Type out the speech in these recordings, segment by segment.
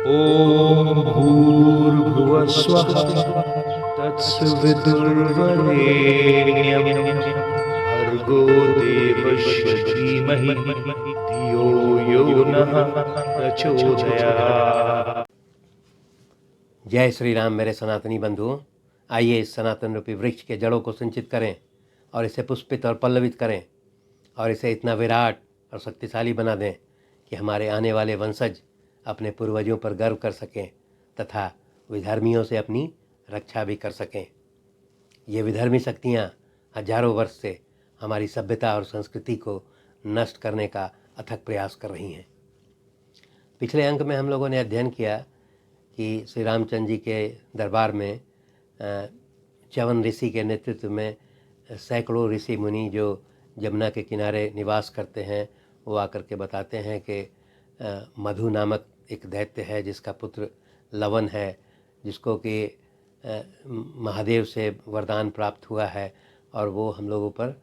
ॐ भूर्भुवः स्वः तत्सवितुर्वरेण्यं भर्गो देवस्य धीमहि धियो यो नः प्रचोदयात्। जय श्री राम मेरे सनातनी बंधुओं। आइए इस सनातन रूपी वृक्ष के जड़ों को संचित करें और इसे पुष्पित और पल्लवित करें और इसे इतना विराट और शक्तिशाली बना दें कि हमारे आने वाले वंशज अपने पूर्वजों पर गर्व कर सकें तथा विधर्मियों से अपनी रक्षा भी कर सकें। ये विधर्मी शक्तियाँ हजारों वर्ष से हमारी सभ्यता और संस्कृति को नष्ट करने का अथक प्रयास कर रही हैं। पिछले अंक में हम लोगों ने अध्ययन किया कि श्री रामचंद्र जी के दरबार में च्यवन ऋषि के नेतृत्व में सैकड़ों ऋषि मुनि जो जमुना के किनारे निवास करते हैं वो आकर के बताते हैं कि मधु नामक एक दैत्य है जिसका पुत्र लवन है, जिसको कि महादेव से वरदान प्राप्त हुआ है और वो हम लोगों पर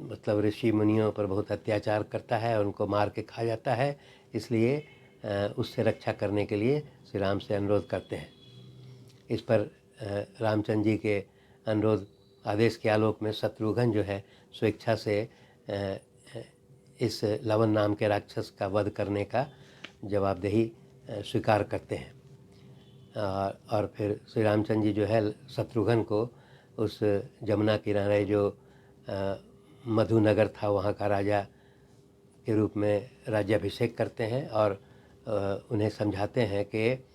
मतलब ऋषि मुनियों पर बहुत अत्याचार करता है और उनको मार के खा जाता है। इसलिए उससे रक्षा करने के लिए श्री राम से अनुरोध करते हैं। इस पर रामचंद्र जी के अनुरोध आदेश के आलोक में शत्रुघ्न जो है स्वेच्छा से इस लवन नाम के राक्षस का वध करने का जवाबदेही स्वीकार करते हैं। और फिर श्री रामचंद्र जी जो है शत्रुघ्न को उस जमुना किनारे जो मधुनगर था वहाँ का राजा के रूप में राज्याभिषेक करते हैं और उन्हें समझाते हैं कि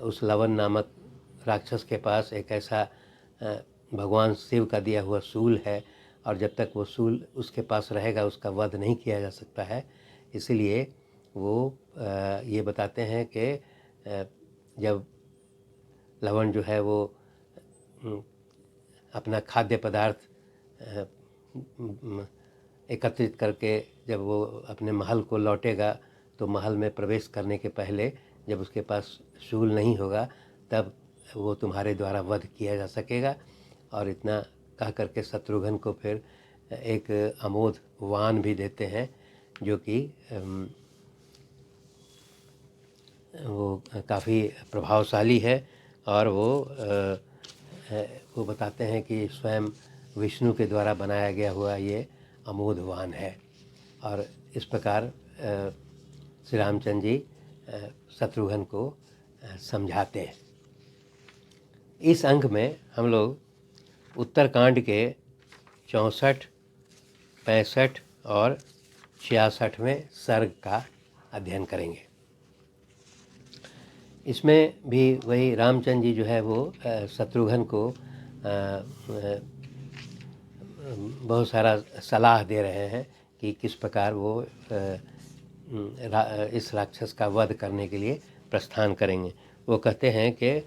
उस लवन नामक राक्षस के पास एक ऐसा भगवान शिव का दिया हुआ शूल है और जब तक वो शूल उसके पास रहेगा उसका वध नहीं किया जा सकता है। इसीलिए वो ये बताते हैं कि जब लवन जो है वो अपना खाद्य पदार्थ एकत्रित करके जब वो अपने महल को लौटेगा तो महल में प्रवेश करने के पहले जब उसके पास शूल नहीं होगा तब वो तुम्हारे द्वारा वध किया जा सकेगा। और इतना कह करके शत्रुघ्न को फिर एक अमोघ वान भी देते हैं जो कि वो काफ़ी प्रभावशाली है और वो बताते हैं कि स्वयं विष्णु के द्वारा बनाया गया हुआ ये अमोघ वान है। और इस प्रकार श्री रामचंद्र जी शत्रुघ्न को समझाते हैं। इस अंक में हम लोग उत्तरकांड के 64, 65 और 66वें सर्ग का अध्ययन करेंगे। इसमें भी वही रामचंद्र जी जो है वो शत्रुघ्न को बहुत सारा सलाह दे रहे हैं कि किस प्रकार वो इस राक्षस का वध करने के लिए प्रस्थान करेंगे। वो कहते हैं कि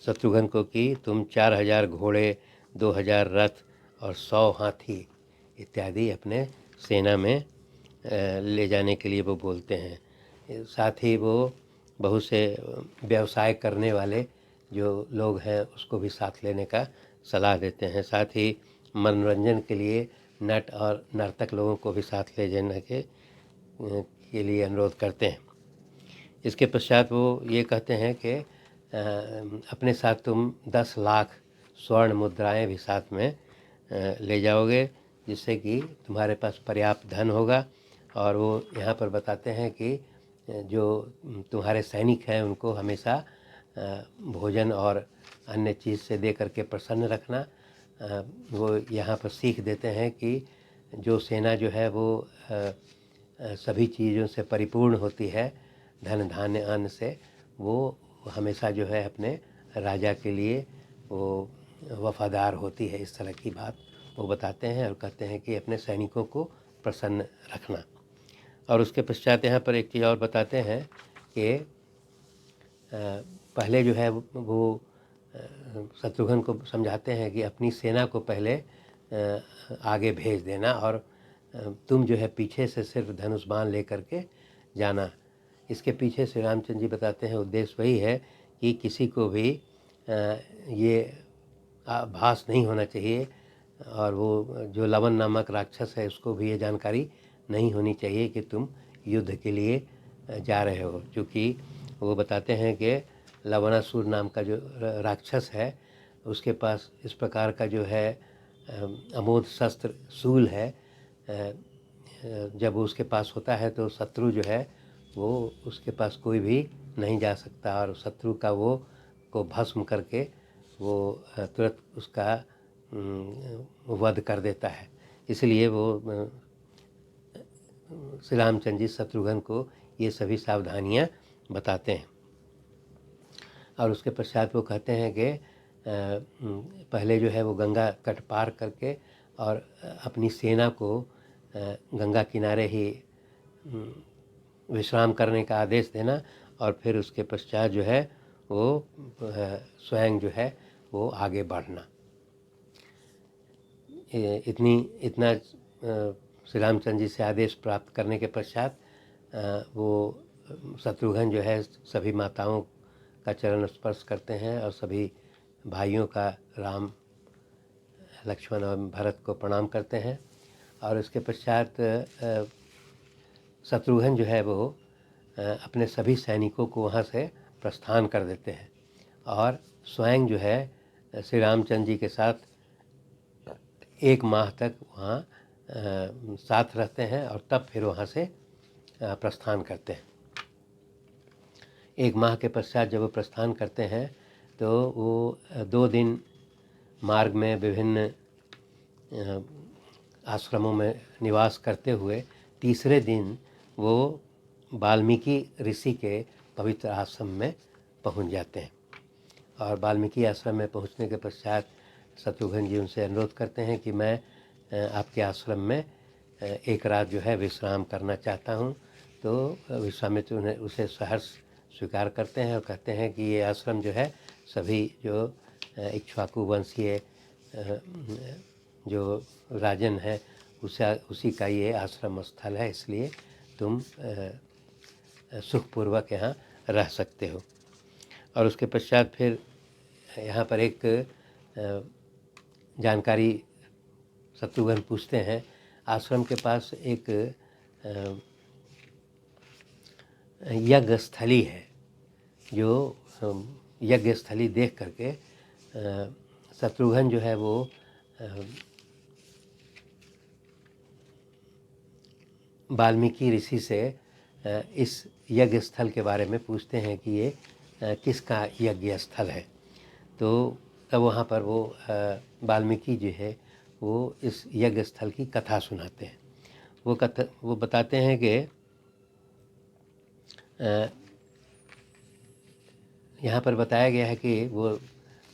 शत्रुघ्न को कि तुम 4000 घोड़े, 2000 रथ और 100 हाथी इत्यादि अपने सेना में ले जाने के लिए वो बोलते हैं। साथ ही वो बहुत से व्यवसाय करने वाले जो लोग हैं उसको भी साथ लेने का सलाह देते हैं। साथ ही मनोरंजन के लिए नट और नर्तक लोगों को भी साथ ले जाने के लिए अनुरोध करते हैं। इसके पश्चात वो ये कहते हैं कि अपने साथ तुम 10 लाख स्वर्ण मुद्राएं भी साथ में ले जाओगे जिससे कि तुम्हारे पास पर्याप्त धन होगा। और वो यहाँ पर बताते हैं कि जो तुम्हारे सैनिक हैं उनको हमेशा भोजन और अन्य चीज़ से दे करके प्रसन्न रखना। वो यहाँ पर सीख देते हैं कि जो सेना जो है वो सभी चीज़ों से परिपूर्ण होती है, धन धान्य अन्न से, वो हमेशा जो है अपने राजा के लिए वो वफादार होती है। इस तरह की बात वो बताते हैं और कहते हैं कि अपने सैनिकों को प्रसन्न रखना। और उसके पश्चात यहाँ पर एक चीज़ और बताते हैं कि पहले जो है वो शत्रुघ्न को समझाते हैं कि अपनी सेना को पहले आगे भेज देना और तुम जो है पीछे से सिर्फ धनुष बाण लेकर के जाना। इसके पीछे श्री रामचंद्र जी बताते हैं उद्देश्य वही है कि किसी को भी ये आभास नहीं होना चाहिए और वो जो लवन नामक राक्षस है उसको भी ये जानकारी नहीं होनी चाहिए कि तुम युद्ध के लिए जा रहे हो, क्योंकि वो बताते हैं कि लवणासुर नाम का जो राक्षस है उसके पास इस प्रकार का जो है अमोघ शस्त्र शूल है। जब वो उसके पास होता है तो शत्रु जो है वो उसके पास कोई भी नहीं जा सकता, और शत्रु का वो को भस्म करके वो तुरंत उसका वध कर देता है। इसलिए वो श्री रामचंद्र जी शत्रुघ्न को ये सभी सावधानियाँ बताते हैं। और उसके पश्चात वो कहते हैं कि पहले जो है वो गंगा तट पार करके और अपनी सेना को गंगा किनारे ही विश्राम करने का आदेश देना, और फिर उसके पश्चात जो है वो स्वयं जो है वो आगे बढ़ना। इतना श्री रामचंद्र जी से आदेश प्राप्त करने के पश्चात वो शत्रुघ्न जो है सभी माताओं का चरण स्पर्श करते हैं और सभी भाइयों का राम, लक्ष्मण और भरत को प्रणाम करते हैं। और उसके पश्चात शत्रुघ्न जो है वो अपने सभी सैनिकों को वहाँ से प्रस्थान कर देते हैं और स्वयं जो है श्री रामचंद्र जी के साथ 1 माह तक वहाँ साथ रहते हैं और तब फिर वहाँ से प्रस्थान करते हैं। 1 माह के पश्चात जब वो प्रस्थान करते हैं तो वो 2 दिन मार्ग में विभिन्न आश्रमों में निवास करते हुए तीसरे दिन वो वाल्मीकि ऋषि के पवित्र आश्रम में पहुंच जाते हैं। और वाल्मीकि आश्रम में पहुंचने के पश्चात शत्रुघ्न जी उनसे अनुरोध करते हैं कि मैं आपके आश्रम में 1 रात जो है विश्राम करना चाहता हूं। तो विश्वामित्र उन्हें उसे सहर्ष स्वीकार करते हैं और कहते हैं कि ये आश्रम जो है सभी जो इक्ष्वाकु वंशीय जो राजन है उसी का ये आश्रम स्थल है, इसलिए तुम सुखपूर्वक यहाँ रह सकते हो। और उसके पश्चात फिर यहाँ पर एक जानकारी शत्रुघ्न पूछते हैं। आश्रम के पास एक यज्ञ स्थली है, जो यज्ञ स्थली देख करके शत्रुघ्न जो है वो वाल्मीकि ऋषि से इस यज्ञ स्थल के बारे में पूछते हैं कि ये किसका यज्ञ स्थल है। तो तब वहाँ पर वो वाल्मीकि जो है वो इस यज्ञ स्थल की कथा सुनाते हैं। वो बताते हैं कि यहाँ पर बताया गया है कि वो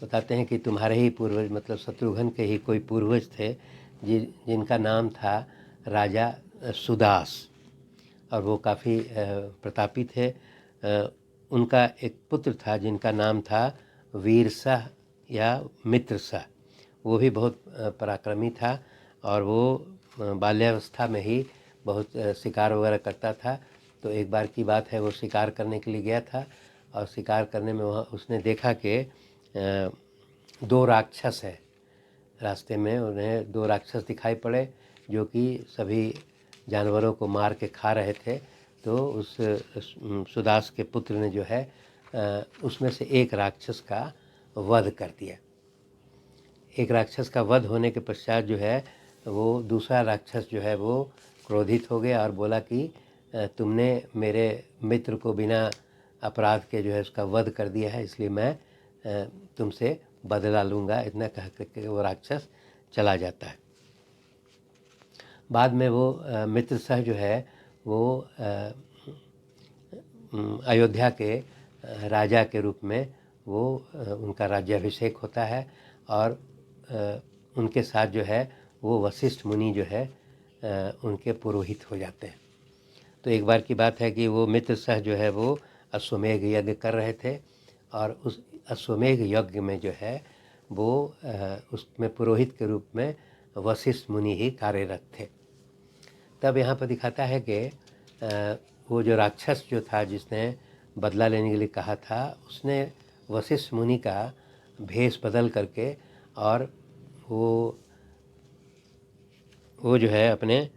बताते हैं कि तुम्हारे ही पूर्वज मतलब शत्रुघ्न के ही कोई पूर्वज थे जिनका नाम था राजा सुदास, और वो काफ़ी प्रतापी थे। उनका एक पुत्र था जिनका नाम था वीरसह या मित्रसह। वो भी बहुत पराक्रमी था और वो बाल्यावस्था में ही बहुत शिकार वगैरह करता था। तो एक बार की बात है, वो शिकार करने के लिए गया था और शिकार करने में वहाँ उसने देखा कि 2 राक्षस है रास्ते में। उन्हें 2 राक्षस दिखाई पड़े जो कि सभी जानवरों को मार के खा रहे थे। तो उस सुदास के पुत्र ने जो है उसमें से एक राक्षस का वध कर दिया। एक राक्षस का वध होने के पश्चात जो है वो दूसरा राक्षस जो है वो क्रोधित हो गया और बोला कि तुमने मेरे मित्र को बिना अपराध के जो है उसका वध कर दिया है, इसलिए मैं तुमसे बदला लूँगा। इतना कह करके वो राक्षस चला जाता है। बाद में वो मित्रसह जो है वो अयोध्या के राजा के रूप में वो उनका राज्याभिषेक होता है और उनके साथ जो है वो वशिष्ठ मुनि जो है उनके पुरोहित हो जाते हैं। तो एक बार की बात है कि वो मित्रसह जो है वो अश्वमेघ यज्ञ कर रहे थे और उस अश्वमेघ यज्ञ में जो है वो उसमें पुरोहित के रूप में वशिष्ठ मुनि ही कार्यरत थे। तब यहाँ पर दिखाता है कि वो जो राक्षस जो था जिसने बदला लेने के लिए कहा था, उसने वशिष्ठ मुनि का भेष बदल करके और वो जो है अपने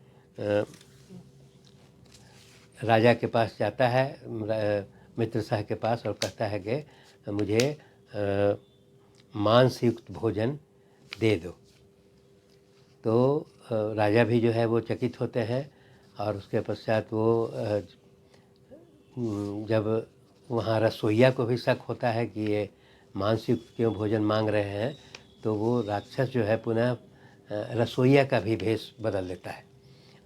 राजा के पास जाता है, मित्रसह के पास, और कहता है कि मुझे मांस युक्त भोजन दे दो। तो राजा भी जो है वो चकित होते हैं, और उसके पश्चात वो जब वहाँ रसोइया को भी शक होता है कि ये मांस युक्त क्यों भोजन मांग रहे हैं, तो वो राक्षस जो है पुनः रसोइया का भी भेष बदल लेता है,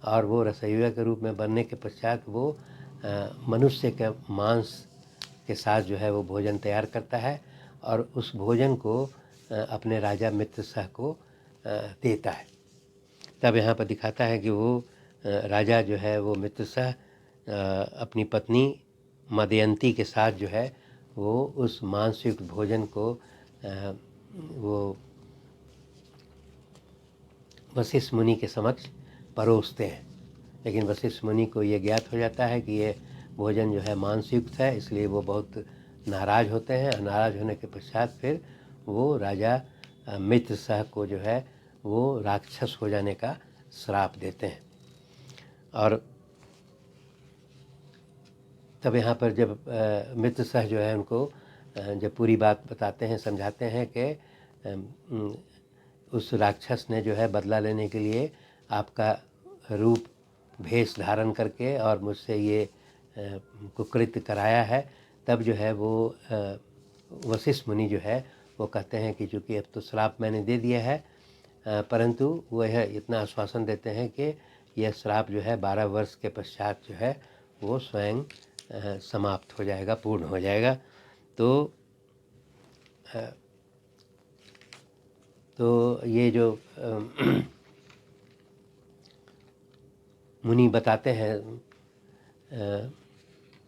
और वो रसोइया के रूप में बनने के पश्चात वो मनुष्य के मांस के साथ जो है वो भोजन तैयार करता है, और उस भोजन को अपने राजा मित्रसह को देता है। तब यहाँ पर दिखाता है कि वो राजा जो है वो मित्रसह अपनी पत्नी मदयंती के साथ जो है वो उस मांसयुक्त भोजन को वो वशिष्ठ मुनि के समक्ष परोसते हैं। लेकिन वशिष्ठ मुनि को ये ज्ञात हो जाता है कि ये भोजन जो है मांसयुक्त है, इसलिए वो बहुत नाराज़ होते हैं। नाराज़ होने के पश्चात फिर वो राजा मित्रसह को जो है वो राक्षस हो जाने का श्राप देते हैं। और तब यहाँ पर जब मित्रसह जो है उनको जब पूरी बात बताते हैं, समझाते हैं कि उस राक्षस ने जो है बदला लेने के लिए आपका रूप भेष धारण करके और मुझसे ये कुकृत्य कराया है, तब जो है वो वशिष्ठ मुनि जो है वो कहते हैं कि चूँकि अब तो श्राप मैंने दे दिया है, परंतु वह इतना आश्वासन देते हैं कि यह श्राप जो है 12 वर्ष के पश्चात जो है वो स्वयं समाप्त हो जाएगा, पूर्ण हो जाएगा। तो ये जो मुनि बताते हैं,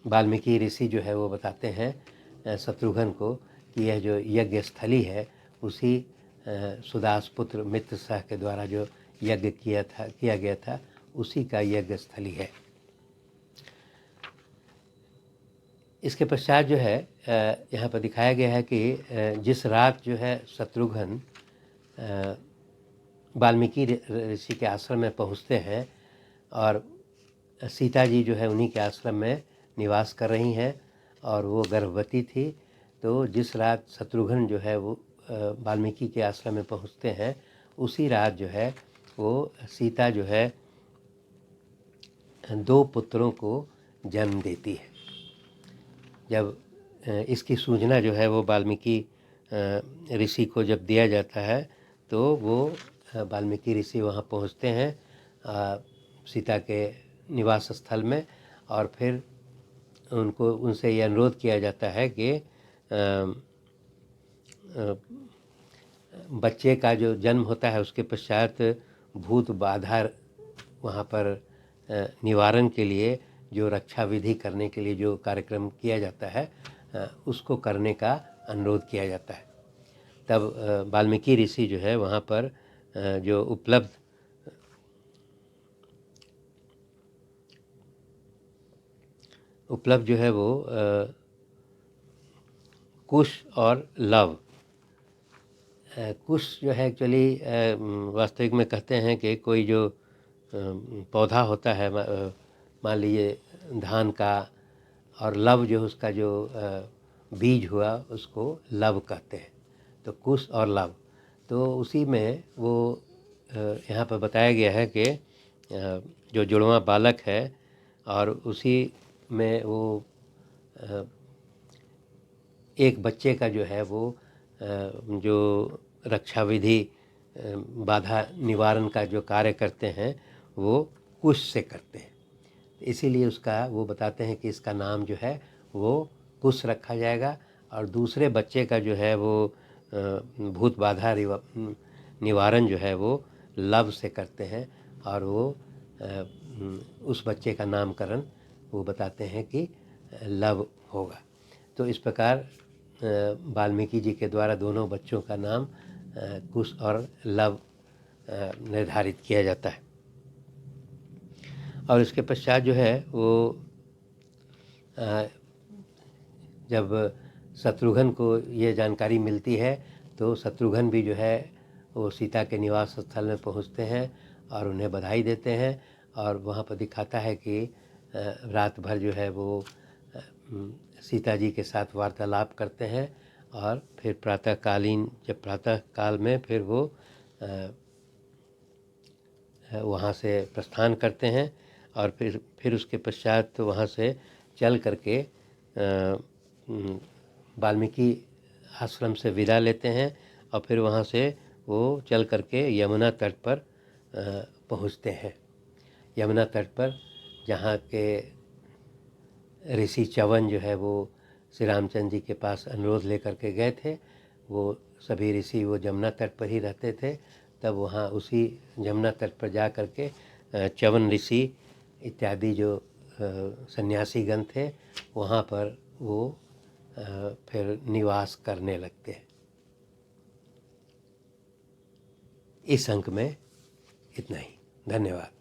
वाल्मीकि ऋषि जो है वो बताते हैं शत्रुघ्न को कि यह जो यज्ञ स्थली है उसी सुदास पुत्र मित्रसह के द्वारा जो यज्ञ किया गया था उसी का यज्ञ स्थली है। इसके पश्चात जो है यहाँ पर दिखाया गया है कि जिस रात जो है शत्रुघ्न वाल्मीकि ऋषि के आश्रम में पहुँचते हैं और सीता जी जो है उन्हीं के आश्रम में निवास कर रही हैं और वो गर्भवती थी, तो जिस रात शत्रुघ्न जो है वो वाल्मीकि के आश्रम में पहुँचते हैं उसी रात जो है वो सीता जो है 2 पुत्रों को जन्म देती है। जब इसकी सूचना जो है वो वाल्मीकि ऋषि को जब दिया जाता है तो वो वाल्मीकि ऋषि वहाँ पहुँचते हैं सीता के निवास स्थल में, और फिर उनसे ये अनुरोध किया जाता है कि बच्चे का जो जन्म होता है उसके पश्चात भूत बाधा वहाँ पर निवारण के लिए जो रक्षा विधि करने के लिए जो कार्यक्रम किया जाता है उसको करने का अनुरोध किया जाता है। तब वाल्मीकि ऋषि जो है वहाँ पर जो उपलब्ध जो है वो कुश और लव, कुश जो है एक्चुअली वास्तविक में कहते हैं कि कोई जो पौधा होता है, मान लीजिए धान का, और लव जो उसका जो बीज हुआ उसको लव कहते हैं, तो कुश और लव। तो उसी में वो यहाँ पर बताया गया है कि जो जुड़वां बालक है और उसी में वो एक बच्चे का जो है वो जो रक्षा विधि बाधा निवारण का जो कार्य करते हैं वो कुश से करते हैं, इसीलिए उसका वो बताते हैं कि इसका नाम जो है वो कुश रखा जाएगा, और दूसरे बच्चे का जो है वो भूत बाधा निवारण जो है वो लव से करते हैं, और वो उस बच्चे का नामकरण वो बताते हैं कि लव होगा। तो इस प्रकार वाल्मीकि जी के द्वारा दोनों बच्चों का नाम कुश और लव निर्धारित किया जाता है। और इसके पश्चात जो है वो जब शत्रुघ्न को ये जानकारी मिलती है तो शत्रुघ्न भी जो है वो सीता के निवास स्थल में पहुंचते हैं और उन्हें बधाई देते हैं, और वहाँ पर दिखाता है कि रात भर जो है वो सीता जी के साथ वार्तालाप करते हैं और फिर प्रातःकालीन जब प्रातः काल में फिर वो वहाँ से प्रस्थान करते हैं और फिर उसके पश्चात तो वहाँ से चल करके वाल्मीकि आश्रम से विदा लेते हैं और फिर वहाँ से वो चल करके यमुना तट पर पहुँचते हैं। यमुना तट पर जहाँ के ऋषि च्यवन जो है वो श्री रामचंद्र जी के पास अनुरोध लेकर के गए थे, वो सभी ऋषि वो यमुना तट पर ही रहते थे। तब वहाँ उसी यमुना तट पर जा कर के च्यवन ऋषि इत्यादि जो सन्यासीगण थे वहाँ पर वो फिर निवास करने लगते हैं। इस अंक में इतना ही। धन्यवाद।